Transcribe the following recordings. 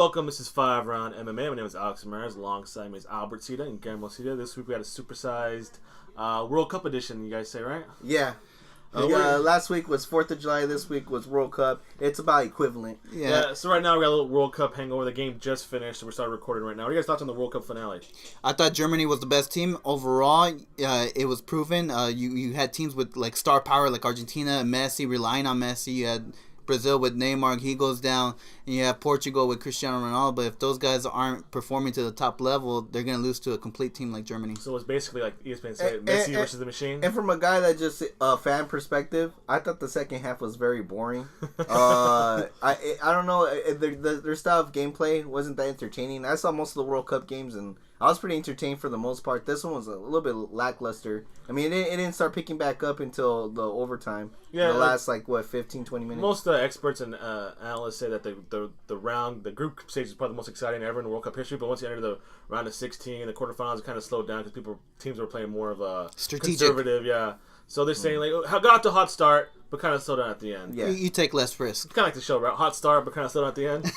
welcome. This is 5RoundMMA. My name is Alex Ramirez. Alongside me is Albert Cita and Guillermo Cita. This week we had a supersized World Cup edition, you guys say, right? Yeah. Last week was 4th of July. This week was World Cup. It's about equivalent. Yeah. So right now we got a little World Cup hangover. The game just finished, so we're starting recording right now. What are you guys thoughts on the World Cup finale? I thought Germany was the best team overall. It was proven. You had teams with like star power like Argentina, Messi, relying on Messi. You had Brazil with Neymar, he goes down, and you have Portugal with Cristiano Ronaldo. But if those guys aren't performing to the top level, they're going to lose to a complete team like Germany. So it's basically like ESPN said, Messi versus the machine. And from a guy that just a fan perspective, I thought the second half was very boring. I don't know, their style of gameplay wasn't that entertaining. I saw most of the World Cup games and I was pretty entertained for the most part. This one was a little bit lackluster. I mean, it didn't start picking back up until the overtime. Yeah, the last 15, 20 minutes. Most experts and analysts say that the group stage is probably the most exciting ever in the World Cup history. But once you enter the round of 16, the quarterfinals, it kind of slowed down because teams were playing more of a strategic, conservative. Yeah. So they're saying like got the hot start, but kind of slow down at the end. Yeah, you take less risk. It's kind of like the show, right? Hot start, but kind of slow down at the end.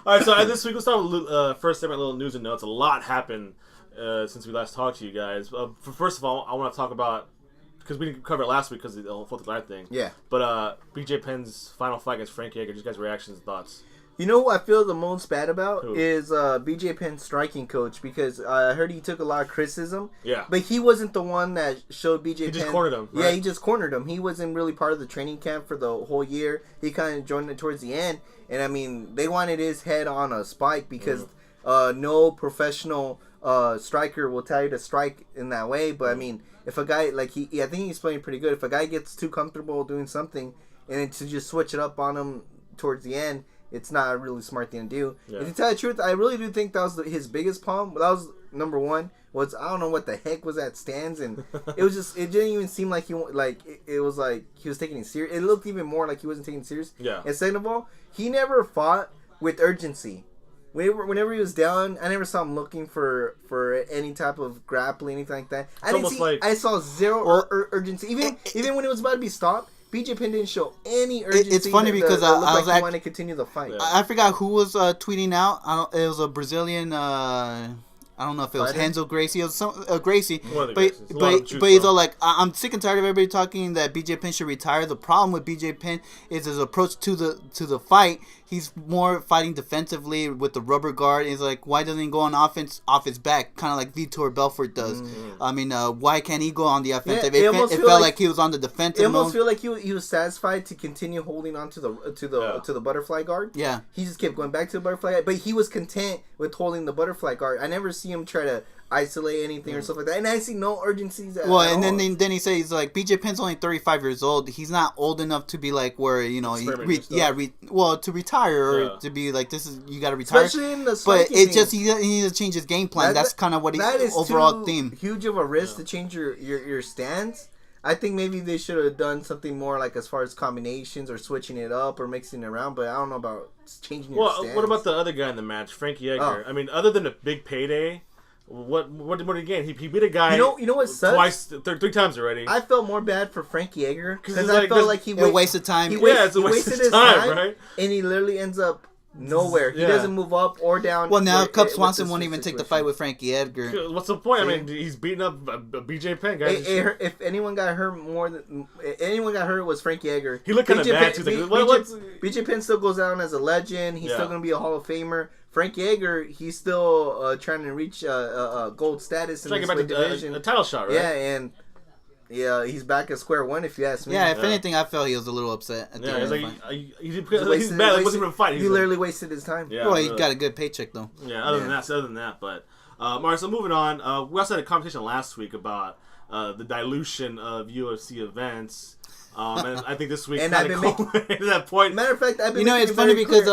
All right, so this week we'll start with first segment, little news and notes. A lot happened since we last talked to you guys. First of all, I want to talk about, because we didn't cover it last week because of the 4th of July thing. Yeah. But BJ Penn's final fight against Frankie Edgar. Just guys' reactions and thoughts. You know who I feel the most bad about is BJ Penn's striking coach, because I heard he took a lot of criticism. Yeah. But he wasn't the one that showed BJ Penn. He just cornered him. Right? Yeah, he just cornered him. He wasn't really part of the training camp for the whole year. He kind of joined it towards the end. And, I mean, they wanted his head on a spike because no professional striker will tell you to strike in that way. But, I mean, if a guy, I think he's playing pretty good. If a guy gets too comfortable doing something and then to just switch it up on him towards the end, it's not a really smart thing to do. Yeah. If you tell the truth, I really do think that was his biggest problem. That was number one. I don't know what the heck was that stance, and it didn't even seem like it was like he was taking it serious. It looked even more like he wasn't taking it serious. Yeah. And second of all, he never fought with urgency. Whenever he was down, I never saw him looking for any type of grappling, anything like that. I saw zero urgency. Even when it was about to be stopped, BJ Penn didn't show any urgency. It's funny because I was like he wanted to continue the fight. Yeah. I forgot who was tweeting out. It was a Brazilian. I don't know if it was Renzo Gracie or Gracie, but he's all like, I'm sick and tired of everybody talking that BJ Penn should retire. The problem with BJ Penn is his approach to the fight. He's more fighting defensively with the rubber guard. He's like, why doesn't he go on offense off his back, kind of like Vitor Belfort does? Mm-hmm. I mean, why can't he go on the offensive? Yeah, it felt like he was on the defensive. It almost feel like he was satisfied to continue holding on to the butterfly guard. Yeah, he just kept going back to the butterfly guard, but he was content with holding the butterfly guard. I never see him try to isolate anything or stuff like that, and I see no urgencies at all. Then he says he's like, BJ Penn's only 35 years old. He's not old enough to be like where to retire or to be like, this is, you got to retire. Especially in the but it just he needs to change his game plan. That's kind of what overall theme. Huge of a risk to change your stance. I think maybe they should have done something more like as far as combinations or switching it up or mixing it around. But I don't know about changing your stance. What about the other guy in the match, Frankie Edgar? I mean, other than a big payday. What did he gain? He beat a guy. You know what sucks? Three times already. I felt more bad for Frankie Edgar because I felt like he wasted time. He wasted his time, right? And he literally ends up nowhere. He doesn't move up or down. Well, now Cub Swanson won't even take the fight with Frankie Edgar. What's the point? I mean, he's beating up BJ Penn, guys. If anyone got hurt it was Frankie Edgar. He looked kind of bad too. BJ Penn still goes down as a legend. He's still going to be a Hall of Famer. Frankie Edgar, he's still trying to reach gold status in this weight division. A title shot, right? Yeah, and he's back at square one, if you ask me. Yeah, if anything, I felt he was a little upset at the end of the fight. He's bad. He wasn't even fighting. He literally wasted his time. Yeah, well, he got a good paycheck, though. Yeah, other than that. But, Mark, so moving on. We also had a conversation last week about the dilution of UFC events. And I think this week kind of culminated to that point. Matter of fact, I've been it's funny because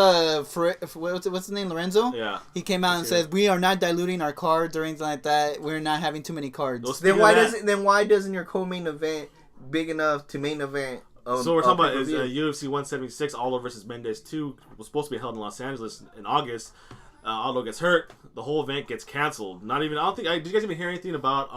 what's his name, Lorenzo? Yeah. He came out and says we are not diluting our cards or anything like that. We're not having too many cards. Then why doesn't your co-main event big enough to main event? So we're talking about is UFC 176 Aldo versus Mendes 2 was supposed to be held in Los Angeles in August. Aldo gets hurt. The whole event gets canceled. Not even. I don't think. Did you guys even hear anything about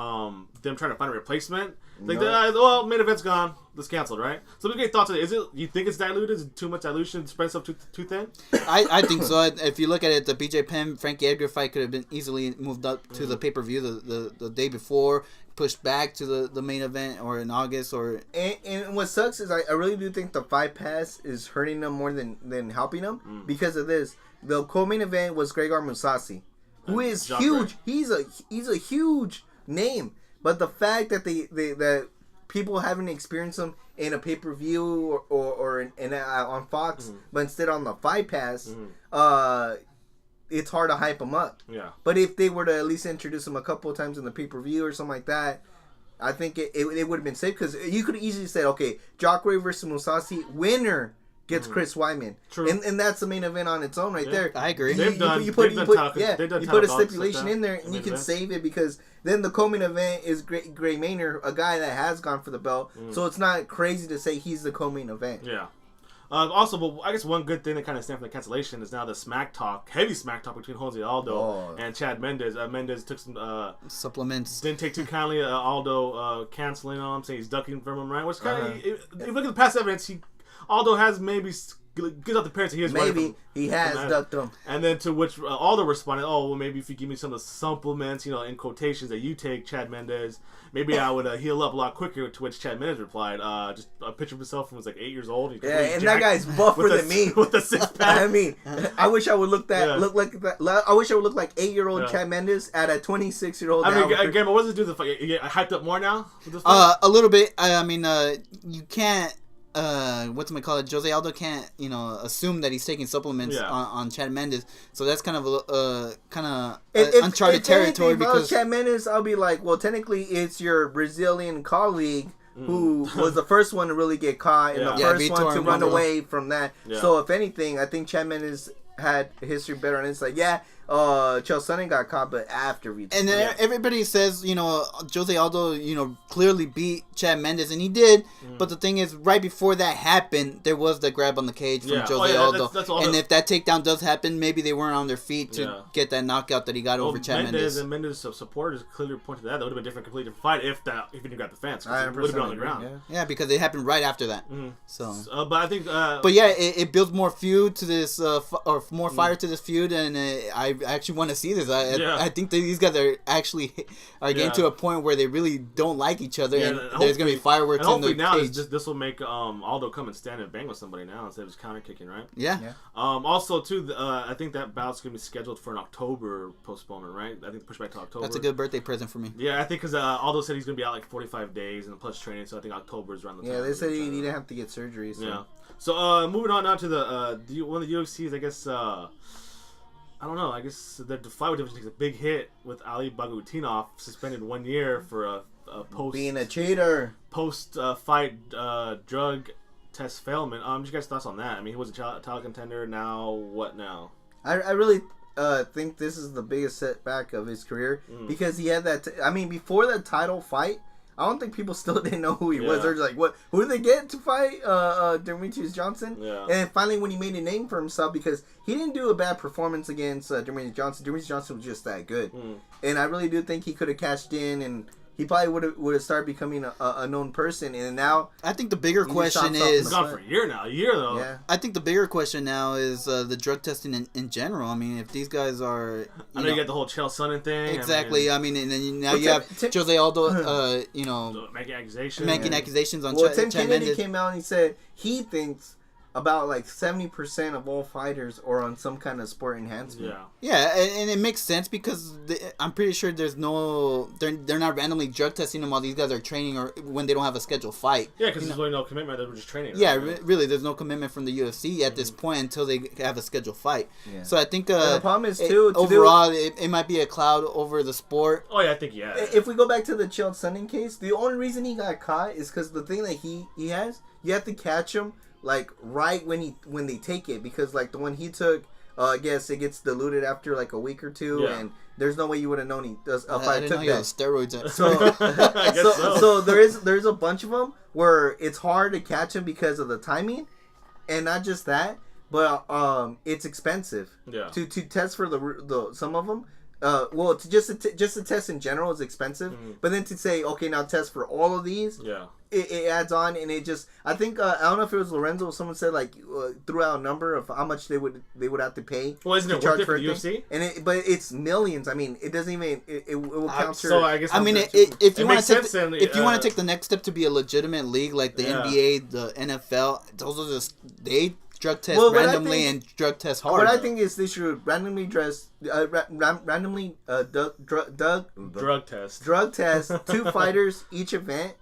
them trying to find a replacement? Like, well, main event's gone. It's canceled, right? So, what are your thoughts on it? You think it's diluted? Is it too much dilution? Spread stuff too thin? I think so. If you look at it, the BJ Penn Frankie Edgar fight could have been easily moved up to the pay-per-view the day before, pushed back to the main event, or in August, or. And what sucks is I really do think the Fight Pass is hurting them more than helping them because of this. The co-main event was Gregor Mousasi, who is huge. He's a huge name, but the fact that that people haven't experienced him in a pay-per-view or on Fox, but instead on the Fight Pass, it's hard to hype him up. Yeah. But if they were to at least introduce him a couple of times in the pay-per-view or something like that, I think it would have been safe, because you could easily say, okay, Jacare versus Mousasi, winner gets Chris Weidman. True. And that's the main event on its own right there. I agree. You put a stipulation in there, and you can save it, because then the co-main event is Gray Maynard, a guy that has gone for the belt. So it's not crazy to say he's the co-main event. Yeah. Also, but I guess one good thing that kind of stemmed from the cancellation is now the heavy smack talk between Jose Aldo and Chad Mendes. Mendes took some supplements. Didn't take too kindly Aldo canceling on him, saying he's ducking from him, right? Which kind of, if you look at the past evidence, Aldo has maybe gives out the appearance he is he has ducked him. And then to which Aldo responded, "Oh, well, maybe if you give me some of the supplements, in quotations that you take, Chad Mendes, maybe I would heal up a lot quicker." To which Chad Mendes replied, "Just a picture of himself when he was like 8 years old. And that guy's buffer than me with a six pack. I mean, I wish I would look like that. I wish I would look like 8-year-old Chad Mendes at a 26-year-old. I mean, again, but what does it do? You get hyped up more now with this a little bit. I mean, you can't. Jose Aldo can't, assume that he's taking supplements on Chad Mendes. So that's kind of uncharted territory. If because Chad Mendes, I'll be like, well, technically it's your Brazilian colleague who was the first one to really get caught and the first one to run away from that. Yeah. So if anything, I think Chad Mendes had history better on his side. Yeah. Chael Sonnen got caught, but after and then everybody says, Jose Aldo, clearly beat Chad Mendes, and he did. But the thing is, right before that happened, there was the grab on the cage from Jose Aldo. That's and if that takedown does happen, maybe they weren't on their feet to get that knockout that he got over Chad Mendes. And Mendes' supporters clearly pointed to that. That would have been a completely different fight if he didn't got the fence. It would have been on the ground. Yeah, because it happened right after that. So, but I think. It builds more feud to this, or more fire to this feud, and I actually want to see this. I think that these guys are getting to a point where they really don't like each other, and there's gonna be fireworks in the cage. This will make Aldo come and stand and bang with somebody now instead of just counter kicking, right? Yeah. Also, too, I think that bout's gonna be scheduled for an October postponement, right? I think push back to October. That's a good birthday present for me. Yeah, I think because Aldo said he's gonna be out like 45 days and plus training, so I think October is around the time. Yeah, they said he didn't have to get surgery. So. Yeah. So moving on now to one of the UFC's, I guess. I don't know. I guess the flyweight division takes a big hit with Ali Bagutinov suspended 1 year for a post being a cheater, fight drug test failment. What you guys' thoughts on that? I mean, he was a title contender. Now what? Now I really think this is the biggest setback of his career because he had that. Before that title fight, I don't think people still didn't know who he was. They're just like, who did they get to fight? Demetrius Johnson? Yeah. And finally, when he made a name for himself, because he didn't do a bad performance against Demetrius Johnson. Demetrius Johnson was just that good. And I really do think he could have cashed in, and he probably would have started becoming a known person. And now, I think the bigger question is, he's gone for a year now. A year though. Yeah. I think the bigger question now is the drug testing in general. I mean, if these guys are, I know you got the whole Chael Sonnen thing. Exactly. And then now you have Jose Aldo. Making accusations on Tim Chad Kennedy Mendes. came out and he said he thinks about like 70% of all fighters are on some kind of sport enhancement. Yeah, and it makes sense because I'm pretty sure they're not randomly drug testing them while these guys are training or when they don't have a scheduled fight. Yeah, because there's really no commitment. They were just training. Yeah, really, there's no commitment from the UFC at this point until they have a scheduled fight. Yeah. So I think the problem is too overall it might be a cloud over the sport. Oh yeah, I think If we go back to the Chael Sonnen case, the only reason he got caught is because the thing that he has, you have to catch him like right when they take it, because like the one he took, I guess it gets diluted after like a week or two, and there's no way you would have known he does. I didn't know he had steroids. So there's a bunch of them where it's hard to catch him because of the timing, and not just that, but it's expensive. Yeah. To test for the some of them. Well, just to test in general is expensive, but then to say, okay, now test for all of these, it adds on, and it just, I think, I don't know if it was Lorenzo, someone said, like, threw out a number of how much they would have to pay. Well, isn't it worth it for the UFC? But it's millions. I mean, it doesn't even, it will count. So I guess, if you want to take the next step to be a legitimate league like the NBA, the NFL, those are just, they drug test randomly and drug test hard. What I think is they should randomly drug test 2 fighters each event,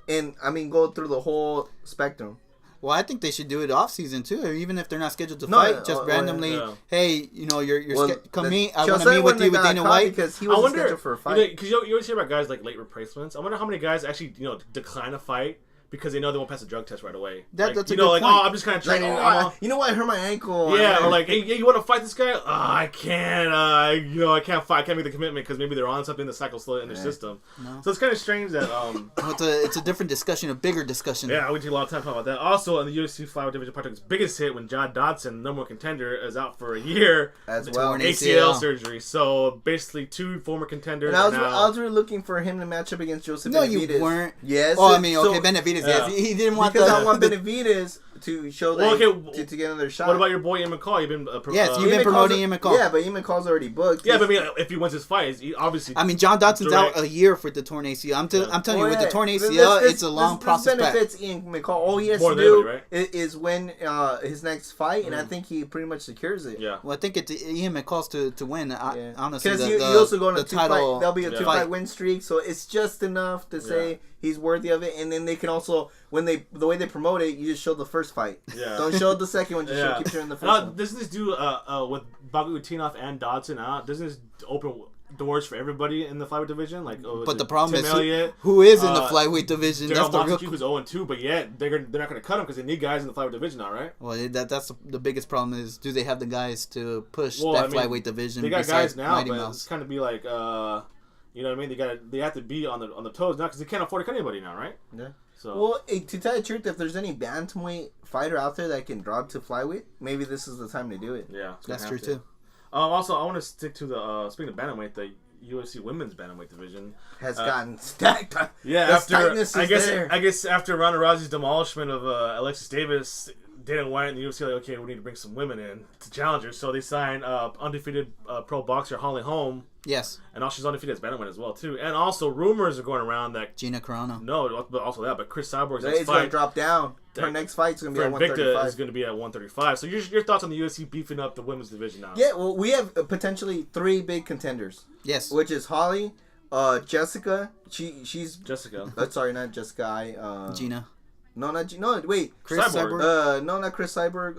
and I mean go through the whole spectrum. Well, I think they should do it off season too, or even if they're not scheduled to fight, just randomly. Yeah. Hey, you know, you're come meet. I want to meet with you with Dana White because he was scheduled for a fight. Because you always hear about guys like late replacements. I wonder how many guys actually decline a fight because they know they won't pass a drug test right away. That's a good point. Oh, I'm just kind of training. You know what? I hurt my ankle. Yeah, or like, hey, you want to fight this guy? Oh, I can't. I can't fight. I can't make the commitment because maybe they're on something. The cycle's slow in their system. No. So it's kind of strange that. It's a different discussion, a bigger discussion. Yeah, we take a lot of time talking about that. Also, in the UFC flyweight division, part of its biggest hit when John Dodson, number 1 contender, is out for a year as well, ACL surgery. So basically, 2 former contenders. And I was really looking for him to match up against Joseph Benavidez. No, you weren't. Yes. Oh, I mean, okay, Benavidez. Yes, he didn't. Because I want Benavidez to show that to get another shot. What about your boy Ian McCall? You've been you've been promoting Ian McCall. Yeah, but Ian McCall's already booked. Yeah, but I mean, if he wins his fight, he obviously. I mean, John Dodson's out a year for the torn ACL. I'm telling you, with the torn ACL, it's a long process. This benefits Ian McCall. All he has to do is win his next fight, and I think he pretty much secures it. Yeah. Well, I think it's Ian McCall's to win. Honestly, because you also go on a 2-fight. There'll be a 2-fight win streak, so it's just enough to say he's worthy of it, and then they can also the way they promote it, you just show the first fight. Yeah. Don't show the second one. Just keep showing the first one. Doesn't this do with Bagutinov and Dodson out? Doesn't this open doors for everybody in the flyweight division? Like, but the problem is who is in the flyweight division? That's the real. Who's 0-2, but yet they're not going to cut him because they need guys in the flyweight division now, right? Well, that's the biggest problem is do they have the guys to push flyweight division? They got guys now, but it's kind of be like. You know what I mean? They have to be on the toes now because they can't afford to cut anybody now, right? Yeah. So well, to tell you the truth, if there's any bantamweight fighter out there that can drop to flyweight, maybe this is the time to do it. Yeah, that's true too. Also, I want to stick to the speaking of bantamweight, the UFC women's bantamweight division has gotten stacked. Yeah, I guess after Ronda Rousey's demolishment of Alexis Davis, Dana White and the UFC like, okay, we need to bring some women in to challenge her. So they signed undefeated pro boxer Holly Holm. Yes. And now she's undefeated as bantamweight as well, too. And also, rumors are going around that... Gina Carano. No, but also that. But Chris Cyborg's next fight... going to drop down. Her next fight's going to be at 135. Invicta is going to be at 135. So your thoughts on the UFC beefing up the women's division now? Yeah, well, we have potentially 3 big contenders. Yes. Which is Holly, Jessica. She's... Jessica. Sorry, not Jessica. Gina. No, not Gina. No, wait. Chris Cyborg. No, not Chris Cyborg.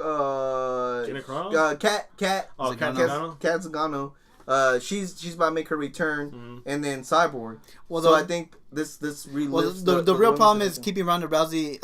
Gina Carano? Kat. Oh, Kat Zagano. She's about to make her return, and then Cyborg. Well, so I think this relives the real problem is keeping Ronda Rousey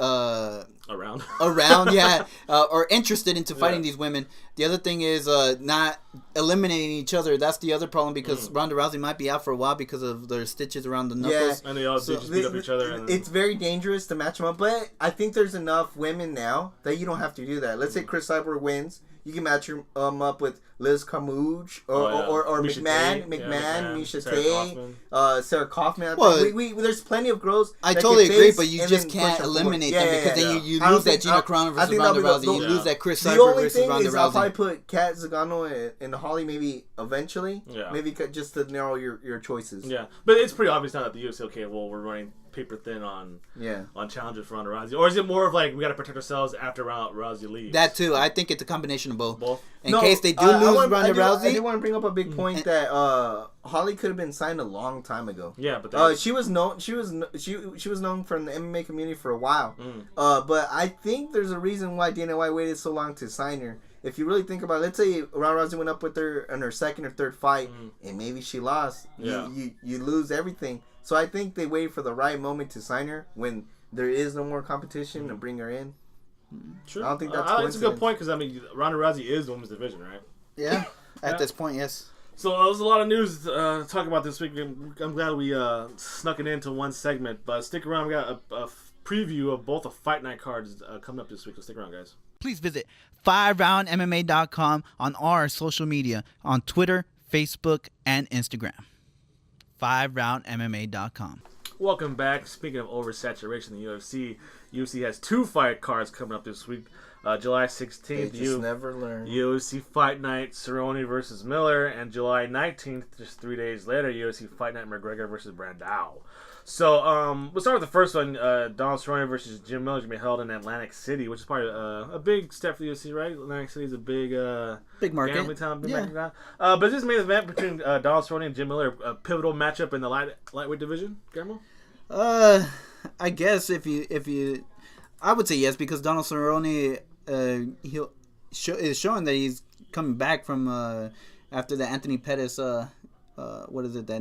around, yeah, or interested into fighting these women. The other thing is not eliminating each other. That's the other problem because Ronda Rousey might be out for a while because of their stitches around the knuckles. Yeah, and they all just beat up each other. It's very dangerous to match them up, but I think there's enough women now that you don't have to do that. Let's say Chris Cyborg wins. You can match her up with Liz Carmouche or McMahon, Misha Tate, Sarah Kaufman. There's plenty of girls. I totally agree, but you just can't eliminate them because then you lose that Gina Carano versus Ronda Rousey. You lose that Chris Cyborg versus Ronda Rousey. I'll probably put Kat Zagano and Holly maybe eventually. Yeah. Maybe just to narrow your choices. Yeah, but it's pretty obvious now that the UFC, okay, well, we're running paper thin on challenges for Ronda Rousey, or is it more of like we got to protect ourselves after Rousey leaves? That too. I think it's a combination of both. In case they do lose Ronda Rousey, I do want to bring up a big point that Holly could have been signed a long time ago. Yeah, but she was known. She was known from the MMA community for a while. But I think there's a reason why Dana White waited so long to sign her. If you really think about it, let's say Ronda Rousey went up with her in her second or third fight, and maybe she lost. Yeah. You lose everything. So I think they waited for the right moment to sign her when there is no more competition and bring her in. Sure. I don't think that's a good point because I mean Ronda Rousey is the women's division, right? Yeah. At this point, yes. So there was a lot of news to talk about this week. I'm glad we snuck it into one segment, but stick around. We got a preview of both the Fight Night cards coming up this week. So stick around, guys. please visit FiveRoundMMA.com on our social media on Twitter, Facebook, and Instagram. FiveRoundMMA.com. Welcome back. Speaking of oversaturation in the UFC has 2 fight cards coming up this week. July 16th, they just never learn. UFC Fight Night, Cerrone versus Miller, and July 19th, just 3 days later, UFC Fight Night, McGregor versus Brandao. So, we'll start with the first one. Donald Cerrone versus Jim Miller is going to be held in Atlantic City, which is probably a big step for the UFC, right? Atlantic City is a big market. Gambling town, market town. But is this main event between Donald Cerrone and Jim Miller a pivotal matchup in the lightweight division, Guillermo? I guess if you, I would say yes, because Donald Cerrone is showing that he's coming back from after the Anthony Pettis that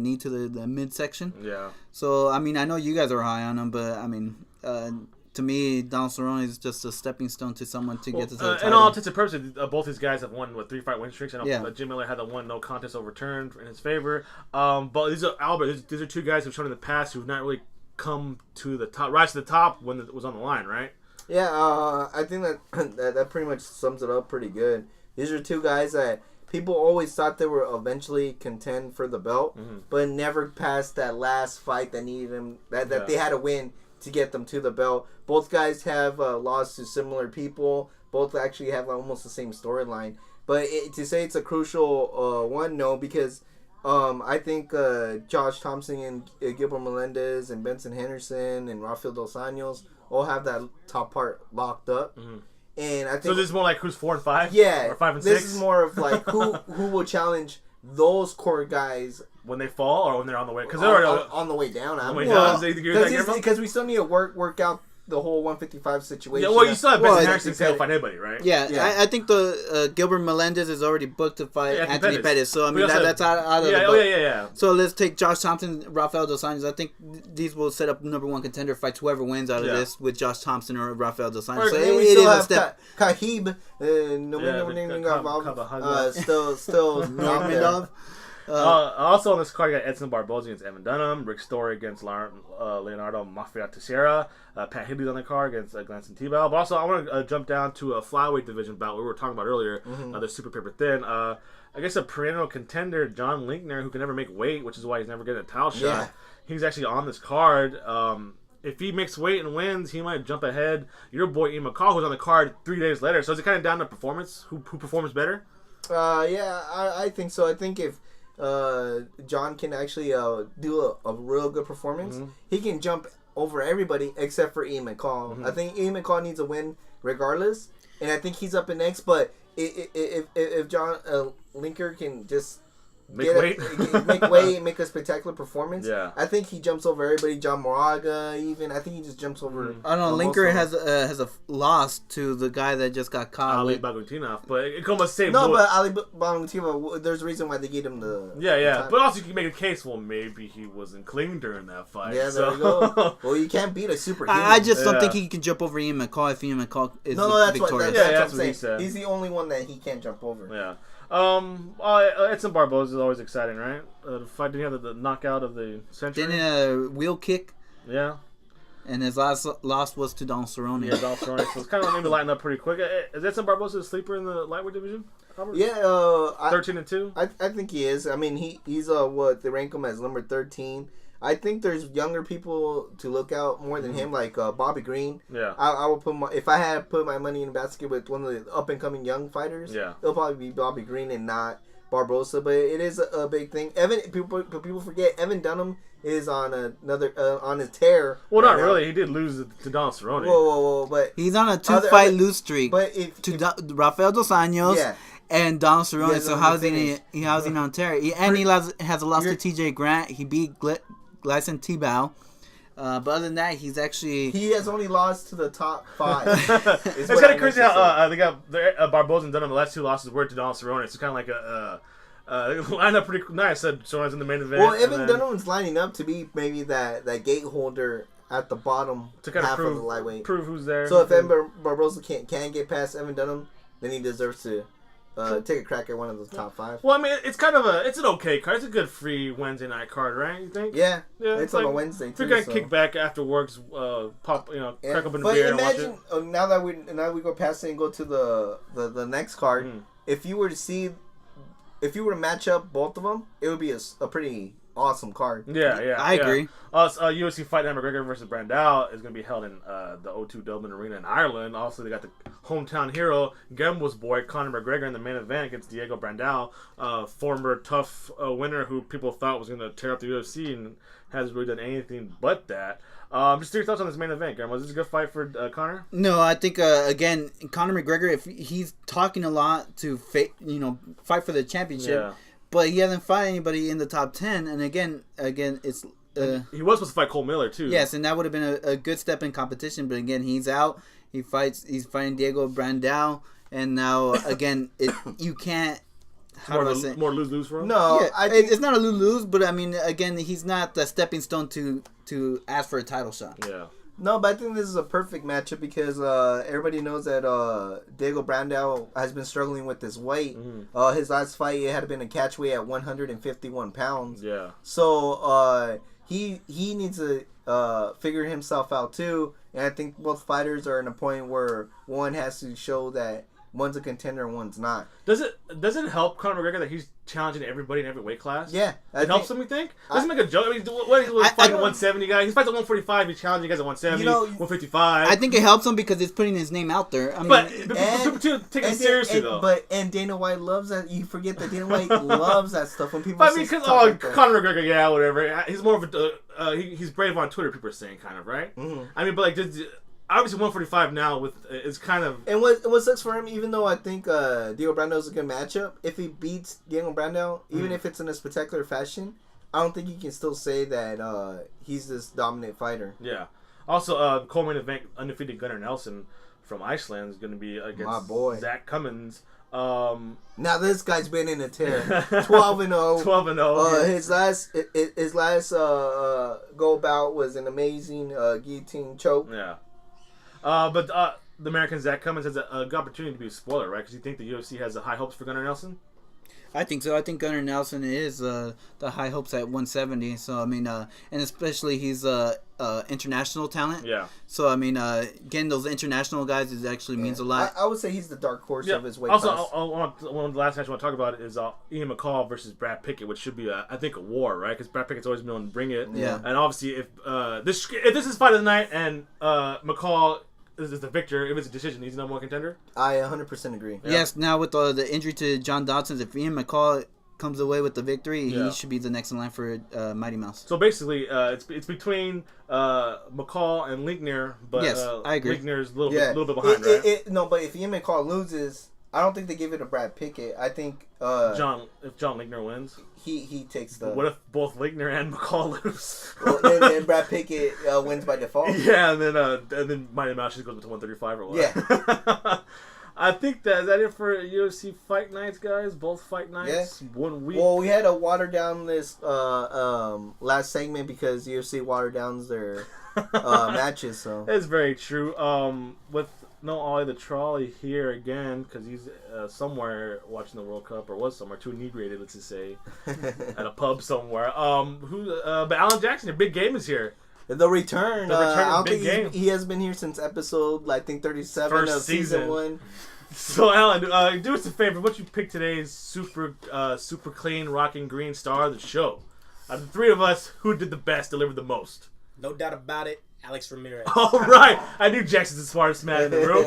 knee to the midsection. Yeah. So I mean, I know you guys are high on him, but I mean, to me, Donald Cerrone is just a stepping stone to someone to get to the title. In all intents and purposes, both these guys have won 3-fight win streaks. I know Jim Miller had the one no contest overturned in his favor. But these are 2 guys who've shown in the past who've not really come to the top, rise to the top when it was on the line, right? Yeah, I think that pretty much sums it up pretty good. These are 2 guys that people always thought they were eventually contend for the belt, but never passed that last fight that needed them, that they had to win to get them to the belt. Both guys have lost to similar people. Both actually have almost the same storyline. But to say it's a crucial one, no, because I think Josh Thompson and Gilbert Melendez and Benson Henderson and Rafael Dos Anjos all have that top part locked up. And I think so. This is more like who's 4 and 5, yeah, or 5 and 6. This is more of like who will challenge those core guys when they fall or when they're on the way, because they're already on the way down. Because we still need to work out the whole 155 situation. Yeah, well, you still have Benson Harrison to fight anybody, right? Yeah. I think the Gilbert Melendez is already booked to fight Anthony Pettis. So I mean that's out of the book. Yeah. So let's take Josh Thompson, Rafael Dos Anjos. I think these will set up number 1 contender fights. Whoever wins out of this with Josh Thompson or Rafael Dos Anjos. So we still have Kahib, still Nurmagomedov. Also on this card, you got Edson Barboza against Evan Dunham, Rick Story against Leonardo Mafia Teixeira, Pat Hibby's on the card against Glanson Tebow. But also, I want to jump down to a flyweight division bout we were talking about earlier. They're super paper thin. I guess a perennial contender, John Linkner, who can never make weight, which is why he's never getting a title shot. He's actually on this card. If he makes weight and wins, he might jump ahead. Your boy Ian McCall, who's on the card 3 days later. So is it kind of down to performance? Who performs better? I think so. I think if John can actually do a real good performance, he can jump over everybody except for Ian McCall. I think Ian McCall needs a win regardless, and I think he's up in next. But if John Linker can just make weight, make a spectacular performance, I think he jumps over everybody. John Moraga, even I think he just jumps over. I don't know. Linker has a loss to the guy that just got caught. Ali Bagutinov, but it almost same. No, but Ali Bagutinov, there's a reason why they gave him the. The but also you can make a case. Well, maybe he wasn't clean during that fight. Yeah, there you go. Well, you can't beat a superhuman. I just don't think he can jump over Ian McCall if Ian McCall is victorious. That's what he said. He's the only one that he can't jump over. Yeah. Edson Barboza is always exciting, right? The fight, didn't he have the knockout of the century? Didn't a wheel kick? Yeah. And his last loss was to Donald Cerrone. Yeah, Donald Cerrone. So it's kind of maybe lighting up pretty quick. Is Edson Barboza a sleeper in the lightweight division? Robert? Yeah. 13-2. I think he is. I mean, he's they rank him as number 13. I think there's younger people to look out more than him, like Bobby Green. Yeah. I would put if I had put my money in a basket with one of the up and coming young fighters, it'll probably be Bobby Green and not Barboza. But it is a big thing. People forget Evan Dunham is on another on his tear. Well, not really. He did lose to Donald Cerrone. Whoa! But he's on a 2-fight lose streak. But Rafael Dos Anjos and Donald Cerrone. So how's he on tear? He has a loss to T.J. Grant. He beat Gleison Tebow. But other than that, he has only lost to the top 5. It's kind of crazy how they got Barboza and Dunham. The last 2 losses were to Donald Cerrone. It's kind of like lined up pretty nice. Cerrone's in the main event. Well, Evan Dunham's lining up to be maybe that gate holder at the bottom to kind half of of the lightweight. Prove who's there. So if Evan Barboza can't get past Evan Dunham, then he deserves to take a crack at one of those top 5. Well, I mean, it's an okay card. It's a good free Wednesday night card, right? You think? Yeah. It's on a Wednesday too. If you're gonna kick back after work's pop, crack open a beer and watch it. Now that we go past it and go to the next card, if you were to match up both of them, it would be a pretty awesome card. Yeah, I agree. UFC Fight Night McGregor versus Brandao is going to be held in the O2 Dublin Arena in Ireland. Also, they got the hometown hero, Gembel's boy, Conor McGregor, in the main event against Diego Brandao, former tough winner who people thought was going to tear up the UFC and hasn't really done anything but that. Just your thoughts on this main event, Graham. Was this a good fight for Conor? No, I think again, Conor McGregor, if he's talking a lot to fight for the championship, but he hasn't fought anybody in the top 10, and again, it's he was supposed to fight Cole Miller too. Yes, and that would have been a good step in competition. But again, he's out. He's fighting Diego Brandao, and now again, you can't. More lose for him. No, yeah, it's not a lose, but I mean, again, he's not the stepping stone to ask for a title shot. Yeah. No, but I think this is a perfect matchup because everybody knows that Diego Brandao has been struggling with his weight. His last fight, it had been a catch weight at 151 pounds. Yeah. So he needs to figure himself out too. And I think both fighters are in a point where one has to show that one's a contender and one's not. Does it help Conor McGregor that he's challenging everybody in every weight class? Yeah. It helps him, you think? Doesn't make a joke. I mean, what he's fighting a 170 guy. He fights at 145. He's challenging guys at 170, 155. I think it helps him because it's putting his name out there. I mean, but people take it seriously, though. And Dana White loves that. You forget that Dana White loves that stuff when people. But I mean, because Conor McGregor, whatever. He's more of a he's brave on Twitter. People are saying, kind of, right? Mm-hmm. I mean, but like just. Obviously, 145 now is kind of. And what sucks for him, even though I think Diego Brandao is a good matchup, if he beats Diego Brandao, even if it's in a spectacular fashion, I don't think you can still say that he's this dominant fighter. Yeah. Also, co-main event, undefeated Gunnar Nelson from Iceland is going to be against my boy Zach Cummins. Now this guy's been in a tear. 12-0. 12-0. His last go bout was an amazing guillotine choke. Yeah. But the American Zach Cummins has a good opportunity to be a spoiler, right? Because you think the UFC has high hopes for Gunnar Nelson? I think so. I think Gunnar Nelson is the high hopes at 170. So, I mean, and especially he's international talent. Yeah. So, I mean, getting those international guys actually means a lot. I would say he's the dark horse of his weight class. Also, one of the last matches I want to talk about is Ian McCall versus Brad Pickett, which should be, I think, a war, right? Because Brad Pickett's always been able to bring it. Yeah. And obviously, if this is fight of the night and McCall is the victor, if it's a decision, he's the number one contender. I 100% agree. Yeah. Yes, now with the injury to John Dodson, if Ian McCall comes away with the victory, he should be the next in line for Mighty Mouse. So basically, it's between McCall and Linkner, but yes, I agree. Linkner's a little bit behind, right? No, but if Ian McCall loses, I don't think they give it to Brad Pickett. I think if John Linkner wins, he takes the. What if both Linkner and McCall lose? Well, then Brad Pickett wins by default. Yeah, and then Mighty Mouse just goes to 135 or what? Yeah. I think is that it for UFC fight nights, guys? Both fight nights, 1 week. Well, we had to water down this last segment because UFC watered down their matches. So it's very true. With no Ollie the Trolley here again because he's somewhere watching the World Cup or was somewhere too inebriated, let's just say, at a pub somewhere. But Alan Jackson, your big game is here. The return. I don't think he has been here since episode, I think, 37 First of season 1. So, Alan, do us a favor. What you pick today's super clean, rocking green star of the show? Out of the three of us, who did the best, delivered the most? No doubt about it, Alex Ramirez. All right. I knew Jackson's the smartest man in the room.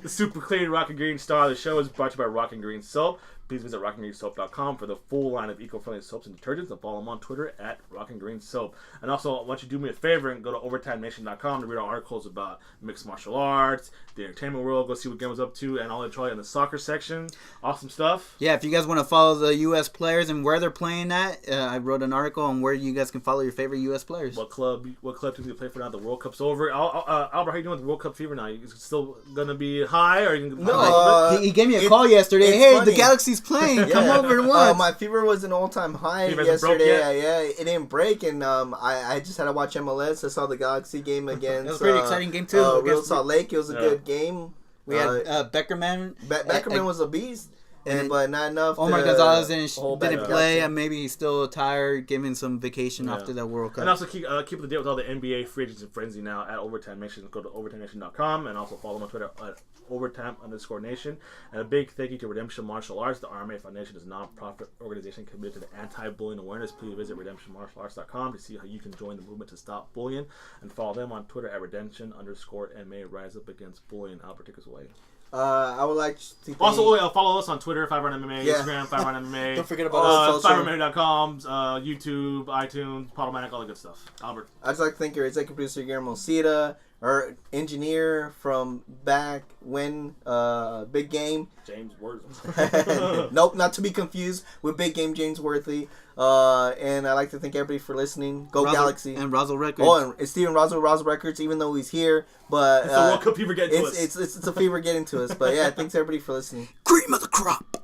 The super clean, rocking green star of the show is brought to you by Rocking Green Soap. Please visit rockinggreensoap.com for the full line of eco-friendly soaps and detergents, and follow them on Twitter at rockinggreensoap. And also, why don't you do me a favor and go to overtimenation.com to read our articles about mixed martial arts, the entertainment world, go see what Game was up to, and all the Trolley in the soccer section. Awesome stuff. Yeah, if you guys want to follow the U.S. players and where they're playing at, I wrote an article on where you guys can follow your favorite U.S. players. What club do you play for now? The World Cup's over. Albert, how are you doing with the World Cup fever now? Is it still going to be high? Or you no, he gave me a call yesterday. Hey, funny. The Galaxy's playing. Come over and watch. My fever was an all-time high yesterday. Yeah, it didn't break, and I just had to watch MLS. I saw the Galaxy game again. It was a pretty exciting game too. Real Salt Lake. It was a good game. We had Beckerman. Beckerman was a beast. But not enough. Omar Gonzalez didn't play, and maybe he's still tired, giving some vacation after that World Cup. And also keep up to date with all the NBA free agents and frenzy now at Overtime Nation. Go to overtimenation.com and also follow them on Twitter at overtime_nation. And a big thank you to Redemption Martial Arts. The RMA Foundation is a non-profit organization committed to the anti-bullying awareness. Please visit redemptionmartialarts.com to see how you can join the movement to stop bullying, and follow them on Twitter at redemption_MA. Rise up against bullying. Albert, take us away. I would like to also follow us on Twitter, FiveRoundMMA, Instagram, FiveRoundMMA. Don't forget about FiveRoundMMA.com, YouTube, iTunes, Podomatic, all the good stuff. Albert. I'd just like to thank your executive producer Guillermo Cita, our engineer from back when Big Game. James Worthy. Nope, not to be confused with Big Game James Worthy. And I'd like to thank everybody for listening. Go Galaxy. And Razzle Records. Oh, and it's Steven Razzle Records, even though he's here. But it's a World Cup fever getting to us. It's a fever getting to us. But yeah, thanks everybody for listening. Cream of the crop.